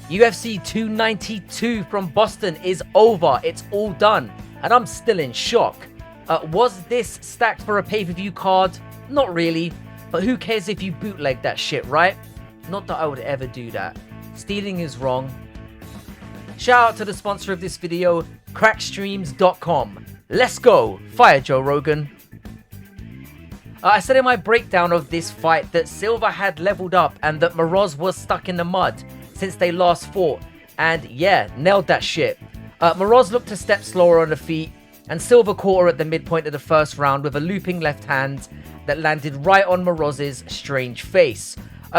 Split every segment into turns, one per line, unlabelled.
UFC 292 from Boston is over. It's all done. And I'm still in shock. Was this stacked for a pay-per-view card? Not really. But who cares if you bootleg that shit, right? Not that I would ever do that. Stealing is wrong. Shout out to the sponsor of this video, crackstreams.com. Let's go. Fire Joe Rogan. I said in my breakdown of this fight that Silva had leveled up and that Moroz was stuck in the mud since they last fought. And yeah, nailed that shit. Moroz looked a step slower on the feet, and Silva caught her at the midpoint of the first round with a looping left hand that landed right on Moroz's strange face.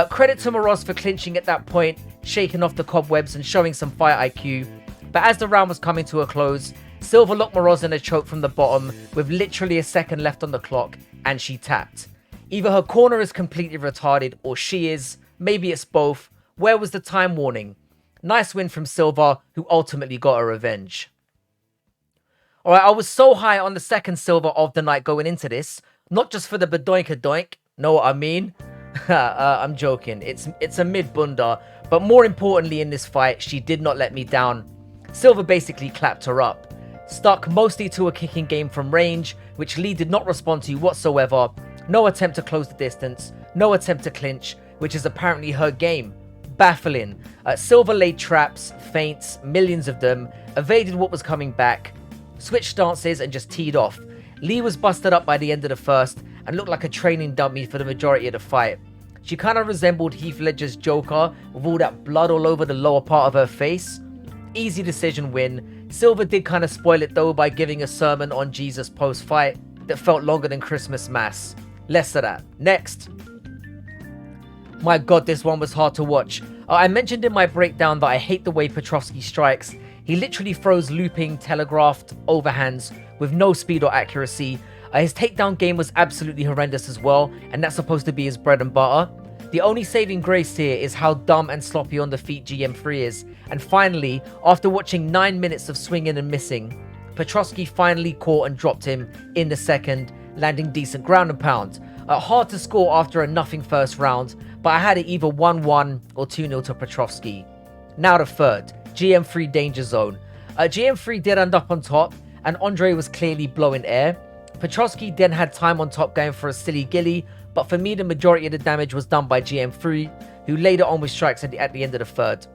Credit to Moroz for clinching at that point, shaking off the cobwebs and showing some fight IQ. But as the round was coming to a close, Silva locked Moroz in a choke from the bottom with literally a second left on the clock, and she tapped. Either her corner is completely retarded or she is. Maybe it's both. Where was the time warning? Nice win from Silva, who ultimately got her revenge. Alright, I was so high on the second Silva of the night going into this. Not just for the badoink-a-doink, know what I mean? I'm joking. It's a mid-bunda. But more importantly in this fight, she did not let me down. Silva basically clapped her up. Stuck mostly to a kicking game from range, which Lee did not respond to whatsoever. No attempt to close the distance. No attempt to clinch, which is apparently her game. Baffling. Silva laid traps, feints, millions of them, evaded what was coming back, switched stances and just teed off. Lee was busted up by the end of the first and looked like a training dummy for the majority of the fight. She kind of resembled Heath Ledger's Joker with all that blood all over the lower part of her face. Easy decision win. Silva did kind of spoil it though by giving a sermon on Jesus post-fight that felt longer than Christmas Mass. Less of that. Next. My god, this one was hard to watch. I mentioned in my breakdown that I hate the way Petrovski strikes. He literally throws looping, telegraphed overhands with no speed or accuracy. His takedown game was absolutely horrendous as well, and that's supposed to be his bread and butter. The only saving grace here is how dumb and sloppy on the feet GM3 is. And finally, after watching 9 minutes of swinging and missing, Petrovski finally caught and dropped him in the second, landing decent ground and pound. Hard to score after a nothing first round, but I had it either 1-1 or 2-0 to Petrovski. Now the third, GM3 danger zone. GM3 did end up on top, and Andre was clearly blowing air. Petrovski then had time on top going for a silly gilly, but for me the majority of the damage was done by GM3, who laid it on with strikes at the end of the third.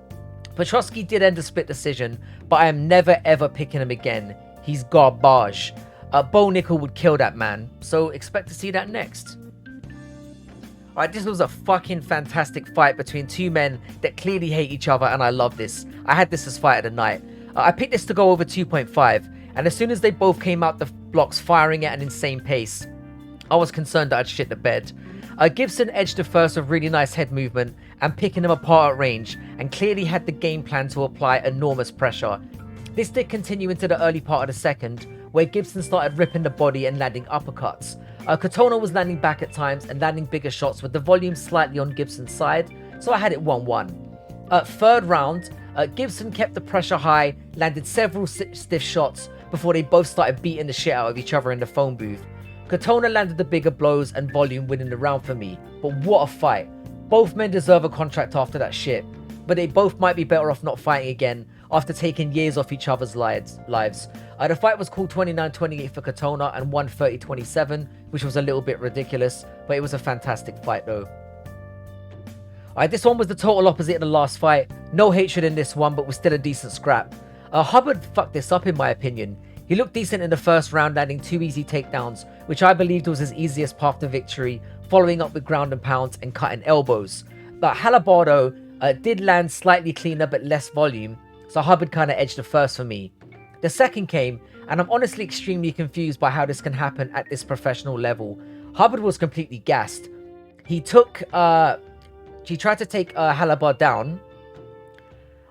Petrovski did end a split decision, but I am never ever picking him again. He's garbage. Bo Nickel would kill that man, so expect to see that next. Alright, this was a fucking fantastic fight between two men that clearly hate each other, and I love this. I had this as fight of the night. I picked this to go over 2.5, and as soon as they both came out the blocks firing at an insane pace, I was concerned that I'd shit the bed. Gibson edged the first with really nice head movement and picking him apart at range, and clearly had the game plan to apply enormous pressure. This did continue into the early part of the second, where Gibson started ripping the body and landing uppercuts. Katona was landing back at times and landing bigger shots with the volume slightly on Gibson's side, so I had it 1-1. Third round, Gibson kept the pressure high, landed several stiff shots before they both started beating the shit out of each other in the phone booth. Katona landed the bigger blows and volume winning the round for me, but what a fight. Both men deserve a contract after that shit, but they both might be better off not fighting again after taking years off each other's lives. The fight was called 29-28 for Katona and 130-27, which was a little bit ridiculous, but it was a fantastic fight though. Alright, this one was the total opposite of the last fight. No hatred in this one, but was still a decent scrap. Hubbard fucked this up in my opinion. He looked decent in the first round, landing 2 easy takedowns, which I believed was his easiest path to victory, following up with ground and pounds and cutting elbows. But Halobaugh though, did land slightly cleaner but less volume, so Hubbard kind of edged the first for me. The second came, and I'm honestly extremely confused by how this can happen at this professional level. Hubbard was completely gassed. He tried to take Halobaugh down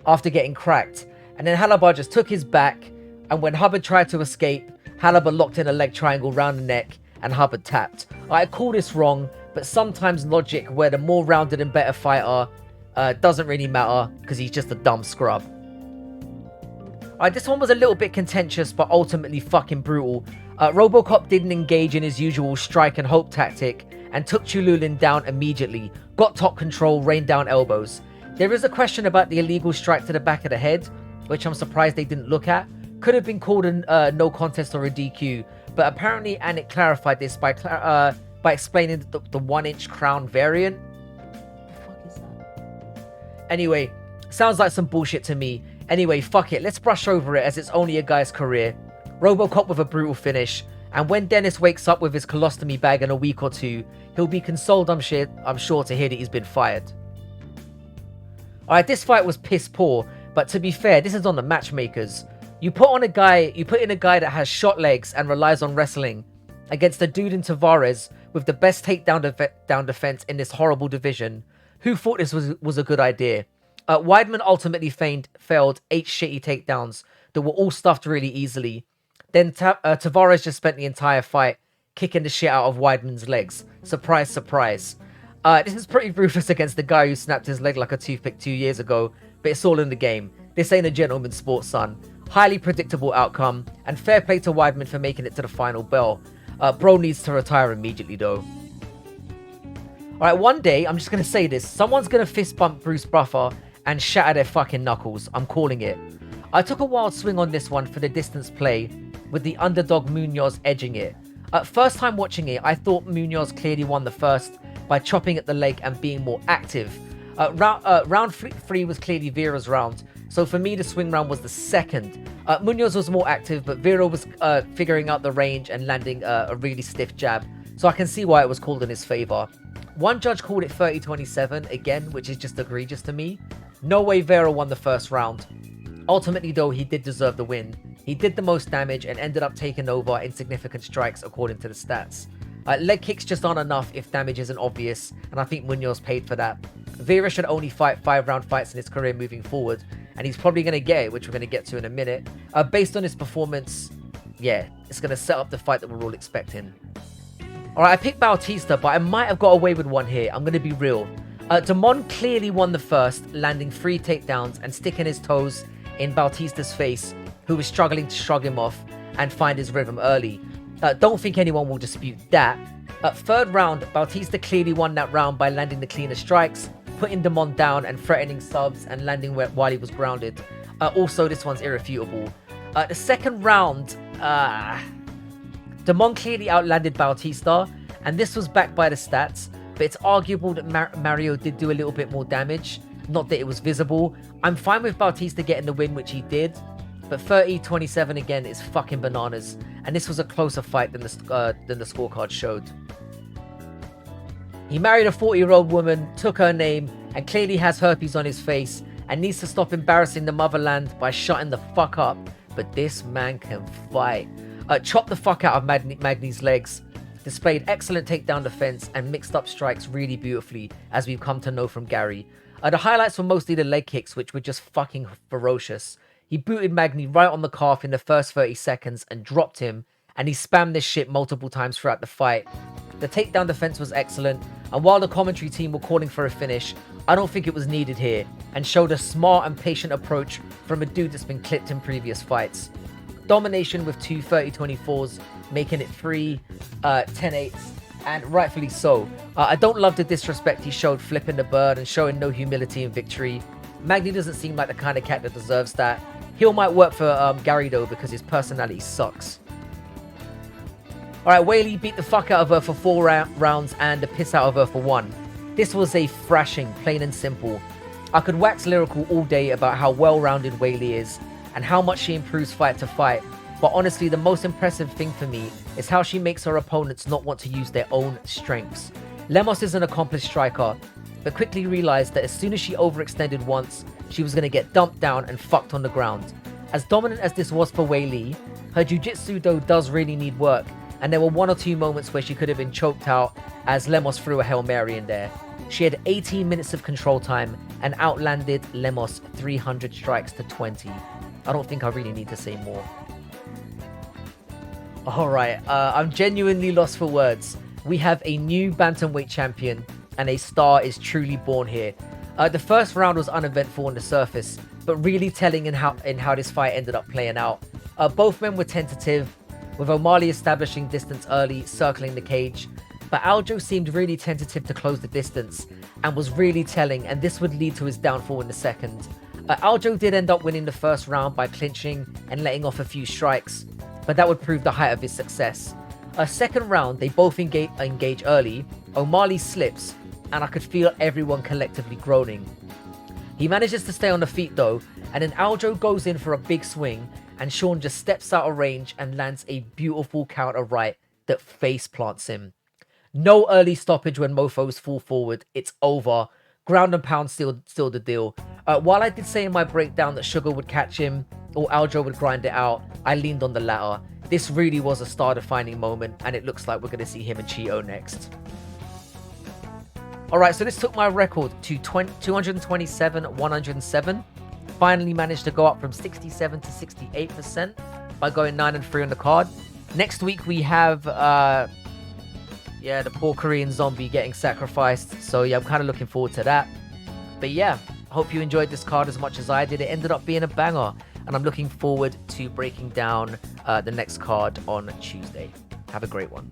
after getting cracked, and then Halobaugh just took his back, and when Hubbard tried to escape, Halobaugh locked in a leg triangle round the neck, and Hubbard tapped. I call this wrong, but sometimes logic where the more rounded and better fighter doesn't really matter, because he's just a dumb scrub. This one was a little bit contentious, but ultimately fucking brutal. Robocop didn't engage in his usual strike and hope tactic, and took Tiuliulin down immediately, got top control, rained down elbows. There is a question about the illegal strike to the back of the head, which I'm surprised they didn't look at. Could have been called a no contest or a DQ, but apparently Anik clarified this by explaining the 1-inch crown variant. What the fuck is that? Anyway, sounds like some bullshit to me. Anyway, fuck it, let's brush over it as it's only a guy's career. Robocop with a brutal finish, and when Dennis wakes up with his colostomy bag in a week or two, he'll be consoled, I'm sure, to hear that he's been fired. Alright, this fight was piss poor, but to be fair, this is on the matchmakers. You put in a guy that has shot legs and relies on wrestling against a dude in Tavarez with the best takedown defense in this horrible division. Who thought this was a good idea? Weidman ultimately failed 8 shitty takedowns that were all stuffed really easily. Then Tavarez just spent the entire fight kicking the shit out of Weidman's legs. Surprise, surprise. This is pretty ruthless against the guy who snapped his leg like a toothpick 2 years ago, but it's all in the game. This ain't a gentleman's sport, son. Highly predictable outcome, and fair play to Weidman for making it to the final bell. Bro needs to retire immediately, though. Alright, one day, I'm just going to say this, someone's going to fist bump Bruce Buffer and shatter their fucking knuckles. I'm calling it. I took a wild swing on this one for the distance play, with the underdog Munhoz edging it. First time watching it, I thought Munhoz clearly won the first by chopping at the leg and being more active. Round 3 was clearly Vera's round, so for me the swing round was the second. Munhoz was more active, but Vera was figuring out the range and landing a really stiff jab, so I can see why it was called in his favour. One judge called it 30-27, again, which is just egregious to me. No way Vera won the first round. Ultimately though, he did deserve the win. He did the most damage and ended up taking over in significant strikes according to the stats. Leg kicks just aren't enough if damage isn't obvious, and I think Munhoz paid for that. Vera should only fight 5-round fights in his career moving forward, and he's probably going to get it, which we're going to get to in a minute. Based on his performance, yeah, it's going to set up the fight that we're all expecting. Alright, I picked Bautista, but I might have got away with one here. I'm going to be real. Damon clearly won the first, landing 3 takedowns and sticking his toes in Bautista's face, who was struggling to shrug him off and find his rhythm early. Don't think anyone will dispute that. Third round, Bautista clearly won that round by landing the cleaner strikes, putting Damon down and threatening subs and landing while he was grounded. Also, this one's irrefutable. The second round, Damon clearly outlanded Bautista, and this was backed by the stats, but it's arguable that Mario did do a little bit more damage, not that it was visible. I'm fine with Bautista getting the win, which he did, but 30-27 again is fucking bananas, and this was a closer fight than the scorecard showed. He married a 40-year-old woman, took her name, and clearly has herpes on his face, and needs to stop embarrassing the motherland by shutting the fuck up, but this man can fight. Chopped the fuck out of Magny's legs, displayed excellent takedown defense, and mixed up strikes really beautifully, as we've come to know from Garry. The highlights were mostly the leg kicks, which were just fucking ferocious. He booted Magny right on the calf in the first 30 seconds and dropped him, and he spammed this shit multiple times throughout the fight. The takedown defense was excellent, and while the commentary team were calling for a finish, I don't think it was needed here, and showed a smart and patient approach from a dude that's been clipped in previous fights. Domination with 2 30-24s, making it 3 10-8s, and rightfully so. I don't love the disrespect he showed flipping the bird and showing no humility in victory. Magny doesn't seem like the kind of cat that deserves that. Heel might work for Garry though, because his personality sucks. Alright, Weili beat the fuck out of her for 4 rounds and the piss out of her for 1. This was a thrashing, plain and simple. I could wax lyrical all day about how well-rounded Weili is, and how much she improves fight to fight, but honestly the most impressive thing for me is how she makes her opponents not want to use their own strengths. Lemos is an accomplished striker, but quickly realized that as soon as she overextended once, she was going to get dumped down and fucked on the ground. As dominant as this was for Weili, her jiu-jitsu though does really need work, and there were 1 or 2 moments where she could have been choked out as Lemos threw a Hail Mary in there. She had 18 minutes of control time and outlanded Lemos 300 strikes to 20. I don't think I really need to say more. Alright, I'm genuinely lost for words. We have a new bantamweight champion, and a star is truly born here. The first round was uneventful on the surface, but really telling in how this fight ended up playing out. Both men were tentative, with O'Malley establishing distance early, circling the cage, but Aljo seemed really tentative to close the distance, and was really telling, and this would lead to his downfall in the second. Aljo did end up winning the first round by clinching and letting off a few strikes, but that would prove the height of his success. Second round, they both engage early. O'Malley slips, and I could feel everyone collectively groaning. He manages to stay on the feet though, and then Aljo goes in for a big swing, and Sean just steps out of range and lands a beautiful counter right that face plants him. No early stoppage when mofos fall forward. It's over. Ground and pound still the deal. While I did say in my breakdown that Sugar would catch him or Aljo would grind it out, I leaned on the latter. This really was a star-defining moment, and it looks like we're going to see him and Cheeto next. Alright, so this took my record to 227-107. Finally managed to go up from 67 to 68% by going 9-3 on the card. Next week we have the poor Korean zombie getting sacrificed. So yeah, I'm kind of looking forward to that. But yeah, I hope you enjoyed this card as much as I did. It ended up being a banger, and I'm looking forward to breaking down the next card on Tuesday. Have a great one.